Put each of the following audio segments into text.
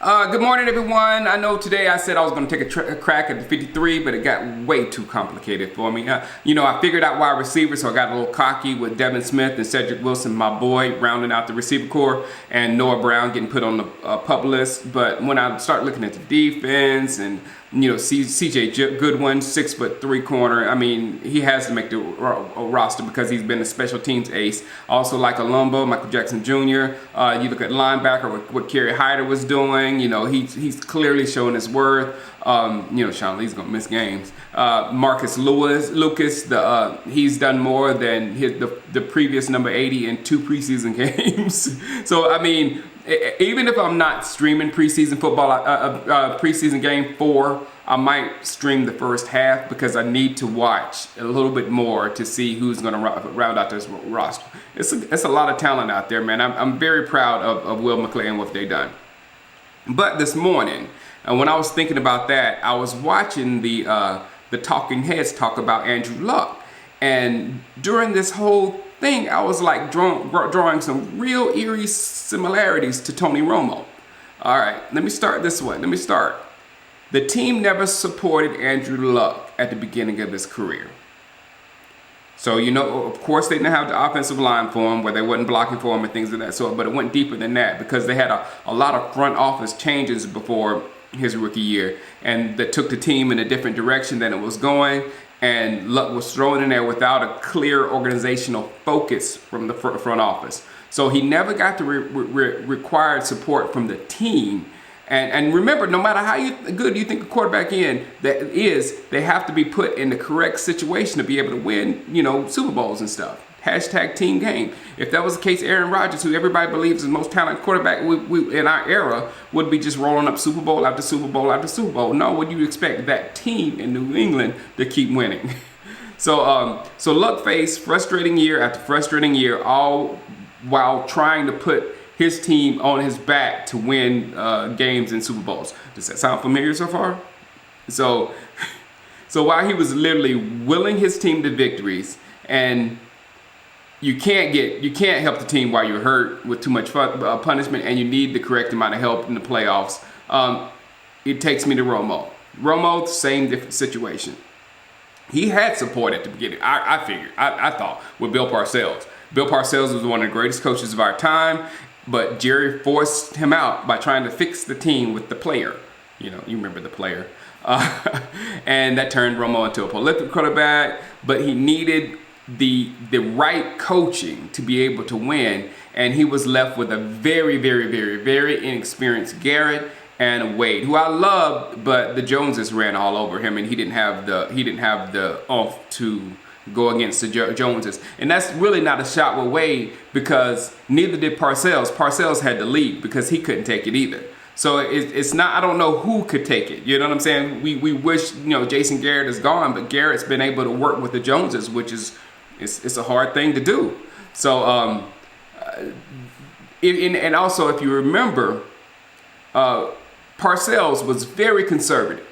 Good morning, everyone. I know today I said I was going to take a crack at the 53, but it got way too complicated for me. I figured out wide receiver, so I got a little cocky with Devin Smith and Cedric Wilson, my boy, rounding out the receiver core, and Noah Brown getting put on the PUP list. But when I start looking at the defense and CJ Goodwin, 6'3" corner. I mean, he has to make the roster because he's been a special teams ace. Also, like Colombo, Michael Jackson Jr. You look at linebacker, what Kerry Hyder was doing. He's clearly showing his worth. Sean Lee's gonna miss games. Marcus Lucas, he's done more than the previous number 80 in 2 preseason games. So I mean, even if I'm not streaming preseason football, preseason game 4, I might stream the first half because I need to watch a little bit more to see who's going to round out this roster. It's a lot of talent out there, man. I'm very proud of Will McClay and what they've done. But this morning, when I was thinking about that, I was watching the talking heads talk about Andrew Luck. And during this whole thing, I was like drawing some real eerie similarities to Tony Romo. All right, let me start this way. The team never supported Andrew Luck at the beginning of his career. So, of course, they didn't have the offensive line for him, where they wasn't blocking for him and things of that sort, but it went deeper than that because they had a lot of front office changes before his rookie year, and that took the team in a different direction than it was going. And Luck was thrown in there without a clear organizational focus from the front office. So he never got the required support from the team. And remember, no matter how good you think a quarterback is, they have to be put in the correct situation to be able to win, Super Bowls and stuff. Hashtag team game. If that was the case, Aaron Rodgers, who everybody believes is the most talented quarterback we in our era, would be just rolling up Super Bowl after Super Bowl after Super Bowl. No, would you expect that team in New England to keep winning? So Luck faced frustrating year after frustrating year, all while trying to put his team on his back to win games and Super Bowls. Does that sound familiar so far? So while he was literally willing his team to victories, and you can't help the team while you're hurt with too much punishment, and you need the correct amount of help in the playoffs. It takes me to Romo. Romo, same different situation. He had support at the beginning. I thought, with Bill Parcells. Bill Parcells was one of the greatest coaches of our time, but Jerry forced him out by trying to fix the team with the player. You remember the player. And that turned Romo into a prolific quarterback, but he needed the right coaching to be able to win, and he was left with a very, very, very, very inexperienced Garrett and Wade, who I loved, but the Joneses ran all over him, and he didn't have the oomph to go against the Joneses. And that's really not a shot with Wade, because neither did Parcells. Parcells had to leave because he couldn't take it either. So it's not, I don't know who could take it. You know what I'm saying? We wish, Jason Garrett is gone, but Garrett's been able to work with the Joneses, which is, it's a hard thing to do. So, and also, if you remember, Parcells was very conservative.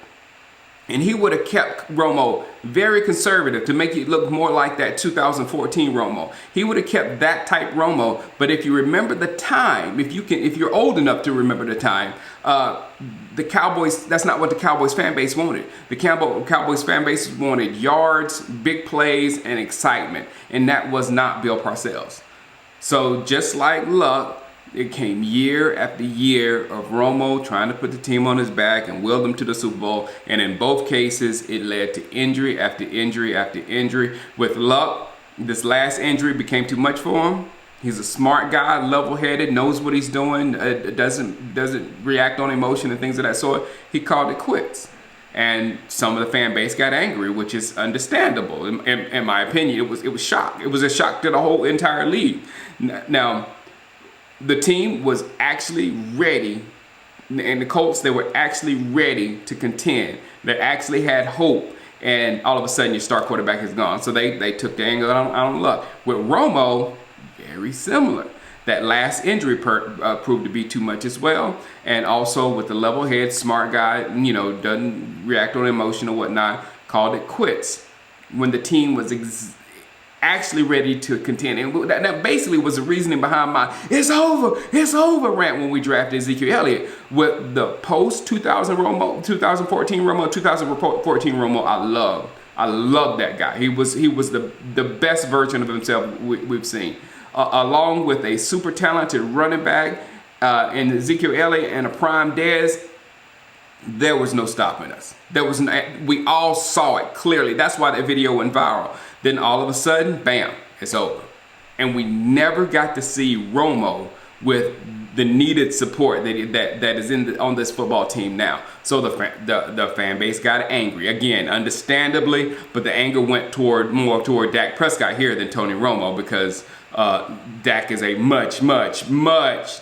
And he would have kept Romo very conservative to make it look more like that 2014 Romo. He would have kept that type Romo. But if you remember the time, if you're old enough to remember the time, the Cowboys, that's not what the Cowboys fan base wanted. The Cowboys fan base wanted yards, big plays, and excitement. And that was not Bill Parcells. So just like Luck, it came year after year of Romo trying to put the team on his back and will them to the Super Bowl. And in both cases, it led to injury after injury after injury. With Luck, this last injury became too much for him. He's a smart guy, level-headed, knows what he's doing, doesn't react on emotion and things of that sort. He called it quits. And some of the fan base got angry, which is understandable. In my opinion, it was shock. It was a shock to the whole entire league. Now, the team was actually ready, and the Colts, they were actually ready to contend. They actually had hope, and all of a sudden your star quarterback is gone. So they took the angle on Luck. With Romo, very similar. That last injury proved to be too much as well. And also with the level head, smart guy, doesn't react on emotion or whatnot, called it quits. When the team was actually ready to contend. And that basically was the reasoning behind my it's over rant when we drafted Ezekiel Elliott. With the post 2014 Romo, 2014 Romo, I love that guy. He was the best version of himself we've seen. Along with a super talented running back in Ezekiel Elliott and a prime Dez, there was no stopping us. We all saw it clearly. That's why that video went viral. Then all of a sudden, bam, it's over. And we never got to see Romo with the needed support that is on this football team now. So the fan base got angry. Again, understandably, but the anger went more toward Dak Prescott here than Tony Romo, because Dak is a much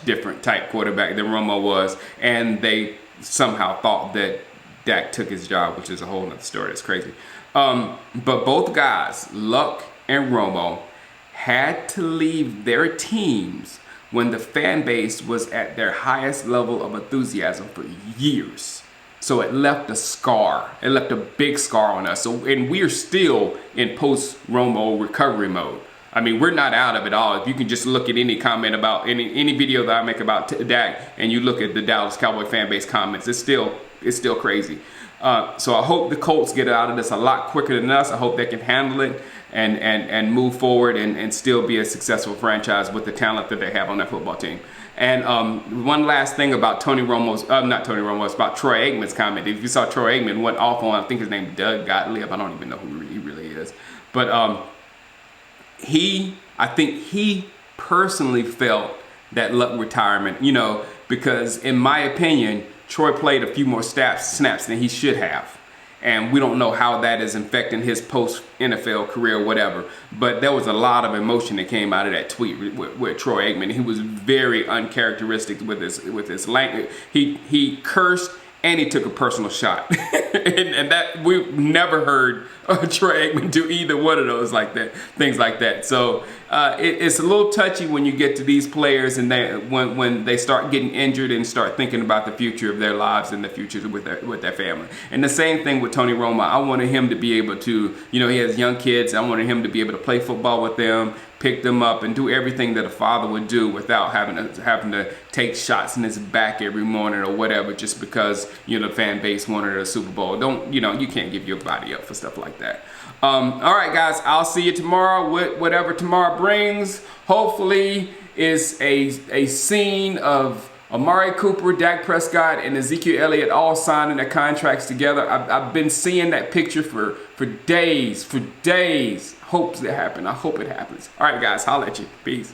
different type quarterback than Romo was. And they somehow thought that Dak took his job, which is a whole nother story. That's crazy. But both guys, Luck and Romo, had to leave their teams when the fan base was at their highest level of enthusiasm for years. So it left a scar. It left a big scar on us. And we're still in post-Romo recovery mode. I mean, we're not out of it all. If you can just look at any comment about any video that I make about Dak, and you look at the Dallas Cowboy fan base comments, it's still crazy. So I hope the Colts get out of this a lot quicker than us. I hope they can handle it and move forward and still be a successful franchise with the talent that they have on their football team. And one last thing about Tony Romo's, not Tony Romo, it's about Troy Aikman's comment. If you saw Troy Aikman went off on, I think his name is Doug Gottlieb. I don't even know who he really is. But I think he personally felt that Luck retirement, because in my opinion, Troy played a few more snaps than he should have. And we don't know how that is affecting his post-NFL career or whatever. But there was a lot of emotion that came out of that tweet with Troy Aikman. He was very uncharacteristic with his language. He cursed and he took a personal shot. and that we've never heard Troy Aikman do either one of those things like that. So it's a little touchy when you get to these players and when they start getting injured and start thinking about the future of their lives and the future with their family. And the same thing with Tony Romo. I wanted him to be able to, he has young kids. I wanted him to be able to play football with them, pick them up, and do everything that a father would do without having to take shots in his back every morning or whatever, just because the fan base wanted a Super Bowl. You can't give your body up for stuff like that. All right, guys, I'll see you tomorrow. Whatever tomorrow brings, hopefully is a scene of Amari Cooper, Dak Prescott, and Ezekiel Elliott all signing their contracts together. I've been seeing that picture for days. Hope it happens. I hope it happens. All right, guys, holla at you. Peace.